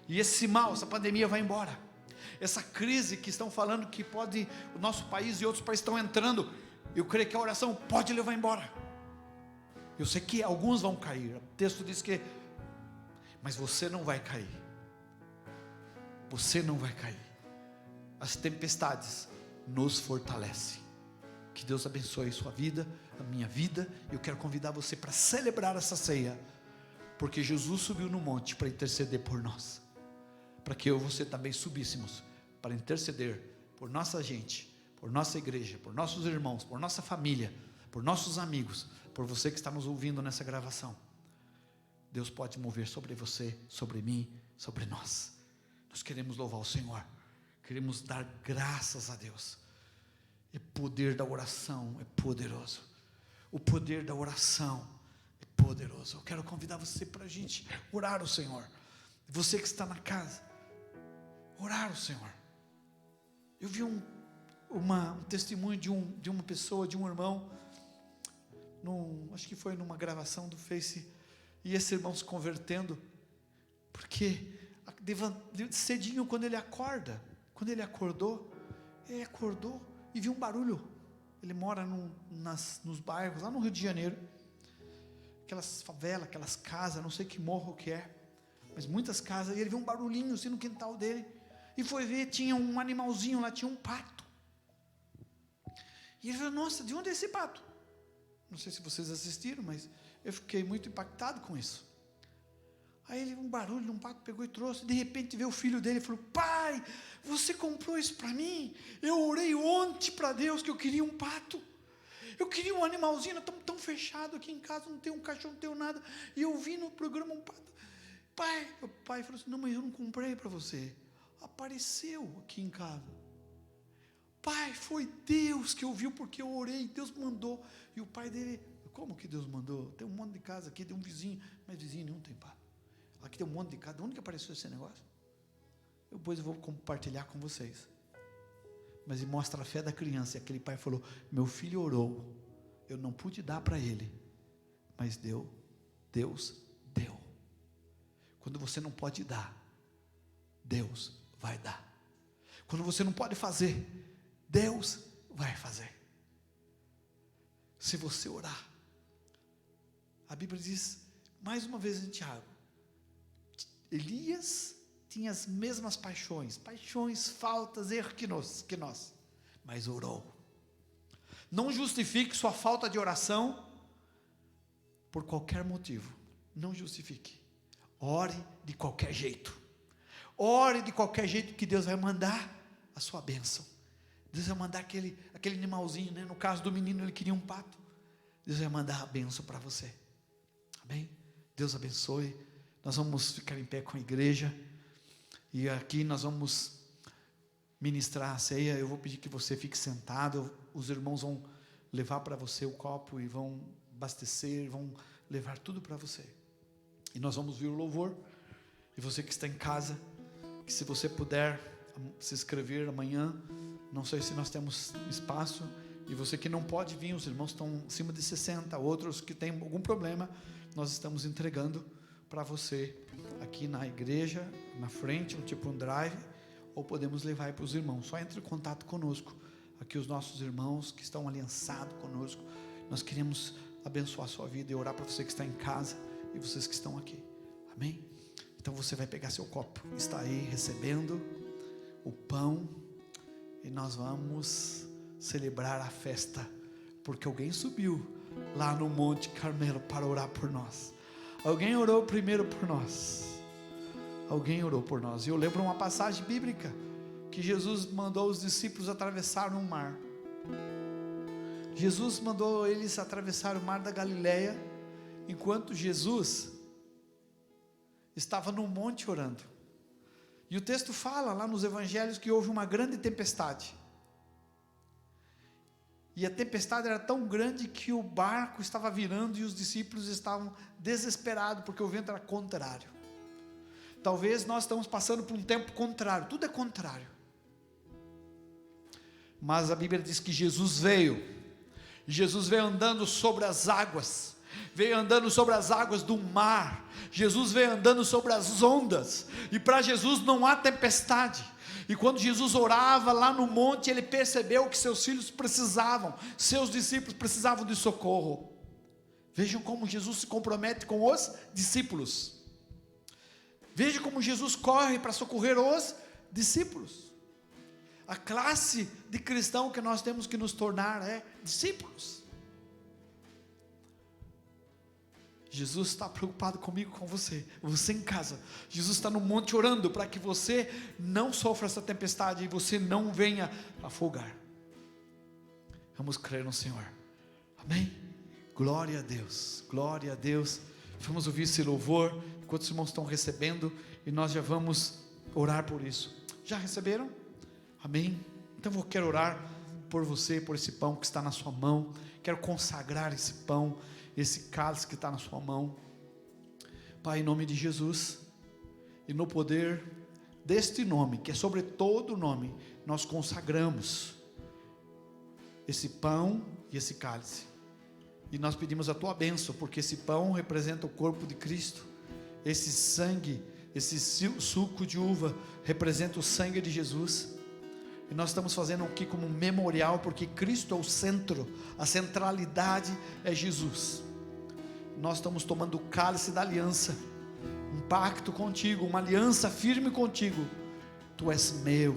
e esse mal, essa pandemia vai embora. Essa crise que estão falando que pode, o nosso país e outros países estão entrando, eu creio que a oração pode levar embora. Eu sei que alguns vão cair, o texto diz que, mas você não vai cair. Você não vai cair. As tempestades nos fortalecem. Que Deus abençoe a sua vida, a minha vida. Eu quero convidar você para celebrar essa ceia, porque Jesus subiu no monte para interceder por nós, para que eu e você também subíssemos para interceder por nossa gente, por nossa igreja, por nossos irmãos, por nossa família, por nossos amigos, por você que está nos ouvindo nessa gravação. Deus pode mover sobre você, sobre mim, sobre nós. Nós queremos louvar o Senhor, queremos dar graças a Deus. O poder da oração é poderoso. O poder da oração é poderoso. Eu quero convidar você para a gente orar ao Senhor. Você que está na casa, orar ao Senhor. Eu vi um testemunho de uma pessoa, de um irmão, acho que foi numa gravação do Face, e esse irmão se convertendo, porque cedinho quando ele acordou e viu um barulho. Ele mora nos bairros, lá no Rio de Janeiro, aquelas favelas, aquelas casas, não sei que morro que é, mas muitas casas, e ele viu um barulhinho assim no quintal dele, e foi ver, tinha um animalzinho lá, tinha um pato. E ele falou: nossa, de onde é esse pato? Não sei se vocês assistiram, mas eu fiquei muito impactado com isso. Aí ele, um barulho de um pato, pegou e trouxe. De repente veio o filho dele e falou: pai, você comprou isso para mim? Eu orei ontem para Deus que eu queria um pato. Eu queria um animalzinho, nós estamos tão fechados aqui em casa, não tem um cachorro, não tem nada. E eu vi no programa um pato. Pai, o pai falou assim: não, mas eu não comprei para você. Apareceu aqui em casa. Pai, foi Deus que ouviu, porque eu orei, Deus mandou. E o pai dele: como que Deus mandou? Tem um monte de casa aqui, tem um vizinho, mas vizinho nenhum tem pato. Aqui tem um monte de casa. De onde que apareceu esse negócio? Depois eu vou compartilhar com vocês. Mas ele mostra a fé da criança. E aquele pai falou: meu filho orou, eu não pude dar para ele, mas Deus deu. Quando você não pode dar, Deus vai dar. Quando você não pode fazer, Deus vai fazer. Se você orar, a Bíblia diz, mais uma vez em Tiago, Elias tinha as mesmas paixões, faltas, erros que nós, mas orou. Não justifique sua falta de oração por qualquer motivo, não justifique. Ore de qualquer jeito. Ore de qualquer jeito, que Deus vai mandar a sua bênção. Deus vai mandar aquele animalzinho, né? No caso do menino, ele queria um pato. Deus vai mandar a bênção para você. Amém? Deus abençoe. Nós vamos ficar em pé com a igreja. E aqui nós vamos ministrar a ceia. Eu vou pedir que você fique sentado. Os irmãos vão levar para você o copo e vão abastecer, vão levar tudo para você. E nós vamos vir o louvor. E você que está em casa, que se você puder se inscrever amanhã, não sei se nós temos espaço. E você que não pode vir, os irmãos estão acima de 60, outros que têm algum problema, nós estamos entregando para você aqui na igreja, na frente, tipo um drive, ou podemos levar para os irmãos. Só entre em contato conosco. Aqui os nossos irmãos que estão aliançados conosco, nós queremos abençoar a sua vida e orar para você que está em casa e vocês que estão aqui. Amém? Então você vai pegar seu copo, está aí recebendo o pão, e nós vamos celebrar a festa, porque alguém subiu lá no Monte Carmelo para orar por nós. Alguém orou primeiro por nós. Alguém orou por nós. E eu lembro uma passagem bíblica que Jesus mandou os discípulos atravessar um mar. Jesus mandou eles atravessar o mar da Galileia, enquanto Jesus estava no monte orando. E o texto fala lá nos evangelhos que houve uma grande tempestade. E a tempestade era tão grande que o barco estava virando e os discípulos estavam desesperados, porque o vento era contrário. Talvez nós estamos passando por um tempo contrário, tudo é contrário. Mas a Bíblia diz que Jesus veio andando sobre as águas, veio andando sobre as águas do mar, Jesus veio andando sobre as ondas, e para Jesus não há tempestade. E quando Jesus orava lá no monte, ele percebeu que seus filhos precisavam, seus discípulos precisavam de socorro. Vejam como Jesus se compromete com os discípulos. Veja como Jesus corre para socorrer os discípulos. A classe de cristão que nós temos que nos tornar é discípulos. Jesus está preocupado comigo, com você em casa. Jesus está no monte orando para que você não sofra essa tempestade e você não venha afogar. Vamos crer no Senhor. Amém? Glória a Deus, glória a Deus. Vamos ouvir esse louvor enquanto os irmãos estão recebendo, e nós já vamos orar por isso. Já receberam? Amém? Então eu quero orar por você, por esse pão que está na sua mão. Quero consagrar esse pão, esse cálice que está na sua mão. Pai, em nome de Jesus, e no poder deste nome, que é sobre todo nome, nós consagramos esse pão e esse cálice, e nós pedimos a tua bênção, porque esse pão representa o corpo de Cristo, esse sangue, esse suco de uva representa o sangue de Jesus, e nós estamos fazendo aqui como um memorial, porque Cristo é o centro, a centralidade é Jesus. Nós estamos tomando o cálice da aliança, um pacto contigo, uma aliança firme contigo, Tu és meu,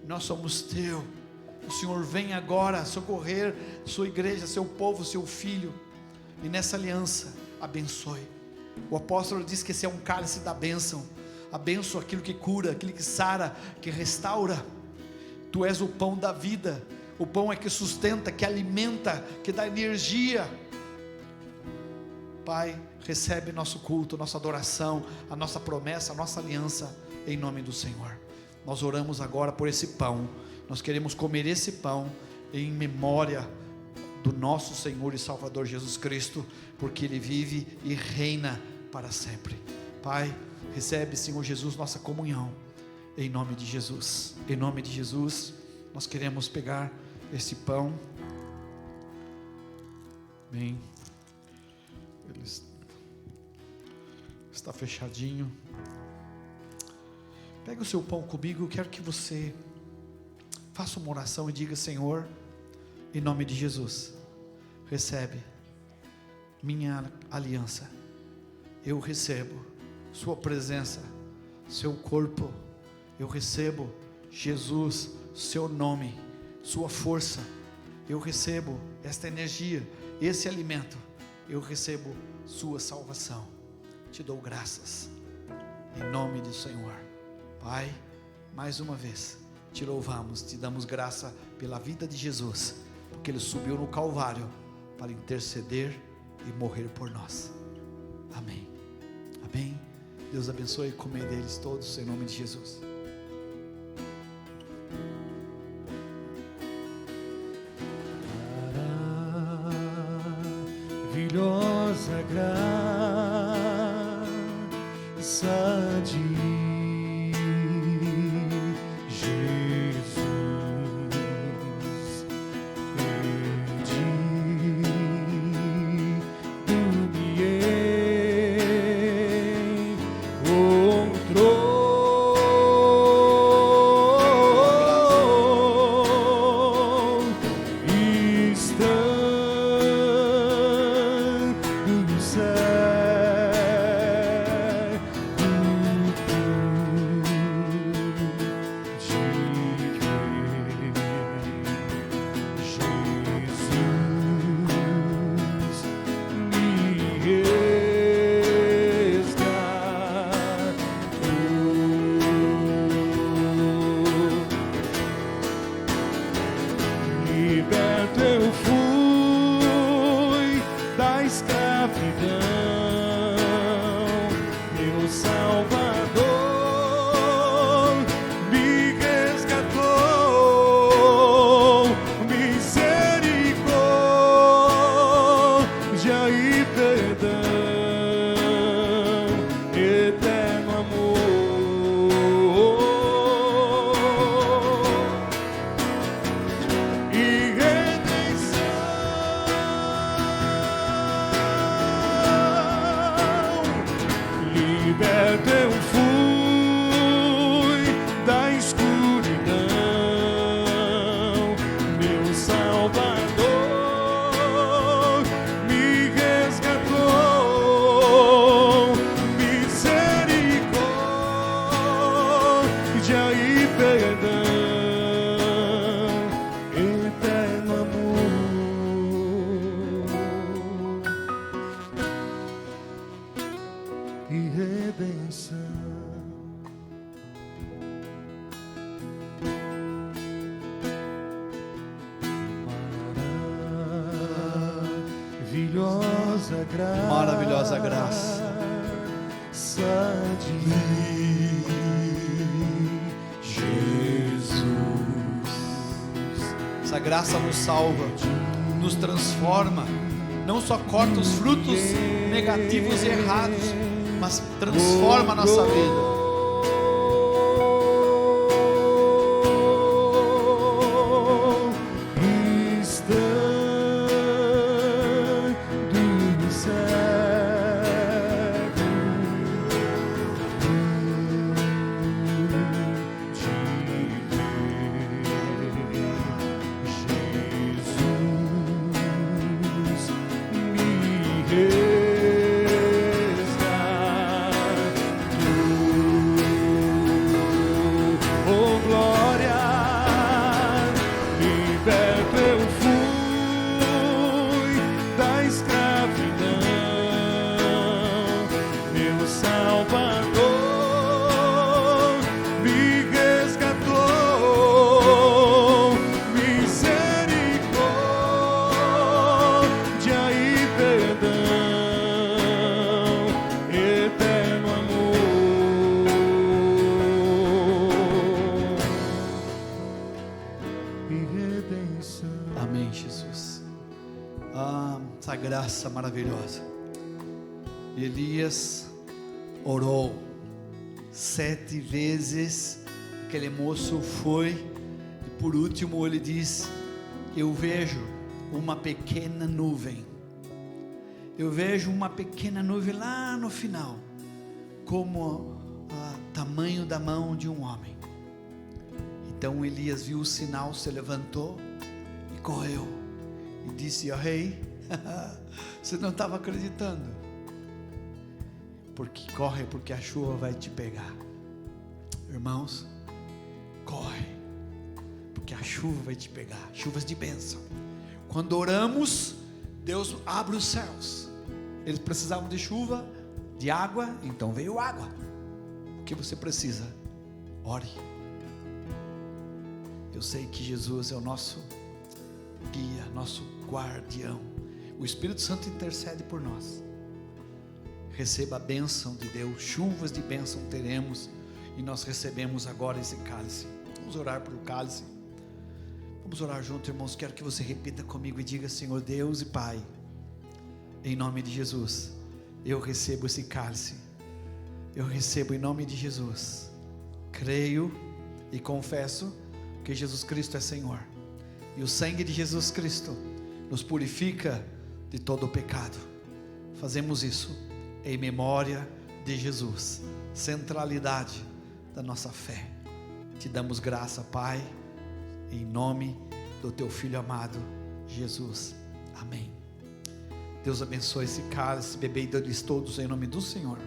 nós somos teu. O Senhor vem agora socorrer sua igreja, seu povo, seu filho, e nessa aliança abençoe. O apóstolo diz que esse é um cálice da bênção. A bênção, aquilo que cura, aquilo que sara, que restaura. Tu és o pão da vida. O pão é que sustenta, que alimenta, que dá energia. Pai, recebe nosso culto, nossa adoração, a nossa promessa, a nossa aliança, em nome do Senhor. Nós oramos agora por esse pão. Nós queremos comer esse pão em memória do nosso Senhor e Salvador Jesus Cristo, porque Ele vive e reina para sempre. Pai, recebe, Senhor Jesus, nossa comunhão, em nome de Jesus. Em nome de Jesus, nós queremos pegar esse pão. Bem, ele está fechadinho. Pega o seu pão comigo. Eu quero que você faça uma oração e diga: Senhor, em nome de Jesus, recebe minha aliança. Eu recebo sua presença, seu corpo. Eu recebo, Jesus, seu nome, sua força. Eu recebo esta energia, esse alimento. Eu recebo sua salvação. Te dou graças, em nome do Senhor. Pai, mais uma vez te louvamos, te damos graça pela vida de Jesus, porque Ele subiu no Calvário para interceder e morrer por nós. Amém. Amém. Deus abençoe e comei deles todos em nome de Jesus. Maravilhosa graça de Maravilhosa graça de Jesus. Essa graça nos salva, nos transforma, não só corta os frutos negativos e errados, mas transforma a nossa vida. Resgatou. e redenção. Amém, Jesus. Essa graça maravilhosa. Elias orou 7 vezes. Aquele moço foi, e por último ele diz: eu vejo uma pequena nuvem. Eu vejo uma pequena nuvem lá no final, como o tamanho da mão de um homem. Então Elias viu o sinal, se levantou e correu e disse ao rei: você não estava acreditando, porque a chuva vai te pegar. Irmãos, corre, porque a chuva vai te pegar. Chuvas de bênção. Quando oramos, Deus abre os céus. Eles precisavam de chuva, de água, então veio água. O que você precisa? Ore. Eu sei que Jesus é o nosso guia, nosso guardião. O Espírito Santo intercede por nós. Receba a bênção de Deus. Chuvas de bênção teremos, e nós recebemos agora esse cálice. Vamos orar pelo cálice. Vamos orar junto, irmãos. Quero que você repita comigo e diga: Senhor Deus e Pai, em nome de Jesus, eu recebo esse cálice. Eu recebo em nome de Jesus. Creio e confesso que Jesus Cristo é Senhor, e o sangue de Jesus Cristo nos purifica de todo o pecado. Fazemos isso em memória de Jesus, centralidade da nossa fé. Te damos graça, Pai, em nome do teu Filho amado, Jesus. Amém. Deus abençoe esse cálice. Bebei deles todos em nome do Senhor.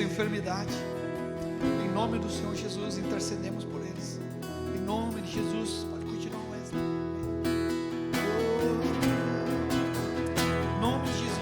Enfermidade, em nome do Senhor Jesus, intercedemos por eles, em nome de Jesus. Pode continuar, Wesley. Em nome de Jesus.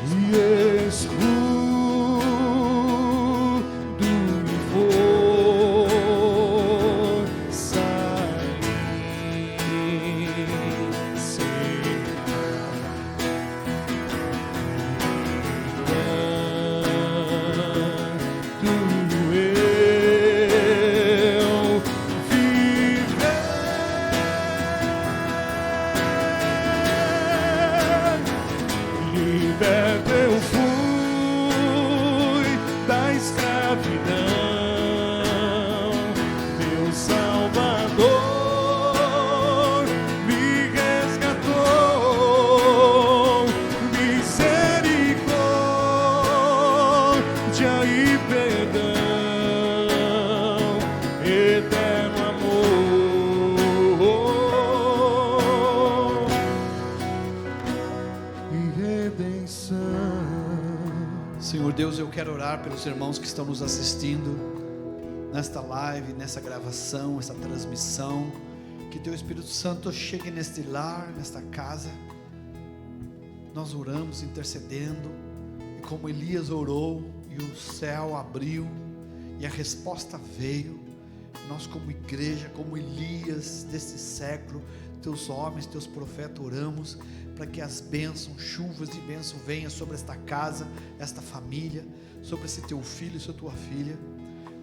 Senhor Deus, eu quero orar pelos irmãos que estão nos assistindo nesta live, nessa gravação, essa transmissão. Que teu Espírito Santo chegue neste lar, nesta casa. Nós oramos intercedendo, e como Elias orou e o céu abriu e a resposta veio, nós como igreja, como Elias desse século, teus homens, teus profetas, oramos para que as bênçãos, chuvas de bênção venham sobre esta casa, esta família, sobre esse teu filho e sua tua filha,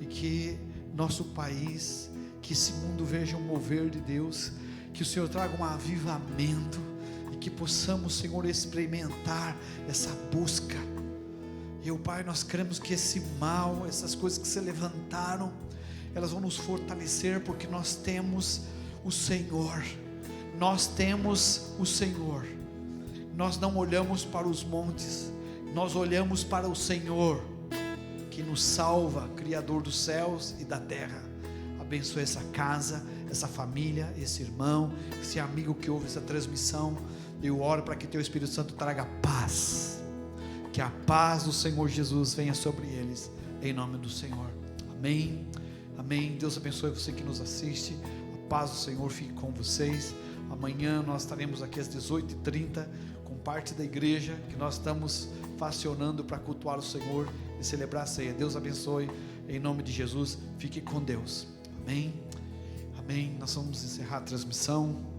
e que nosso país, que esse mundo veja um mover de Deus, que o Senhor traga um avivamento, e que possamos, Senhor, experimentar essa busca. E, Pai, nós cremos que esse mal, essas coisas que se levantaram, elas vão nos fortalecer, porque nós temos o Senhor. Nós temos o Senhor. Nós não olhamos para os montes, nós olhamos para o Senhor, que nos salva, Criador dos céus e da terra. Abençoe essa casa, essa família, esse irmão, esse amigo que ouve essa transmissão. Eu oro para que Teu Espírito Santo traga paz, que a paz do Senhor Jesus venha sobre eles, em nome do Senhor. Amém, amém. Deus abençoe você que nos assiste. A paz do Senhor fique com vocês. Amanhã nós estaremos aqui às 18h30 com parte da igreja que nós estamos facionando para cultuar o Senhor e celebrar a ceia. Deus abençoe, em nome de Jesus. Fique com Deus. Amém, amém. Nós vamos encerrar a transmissão.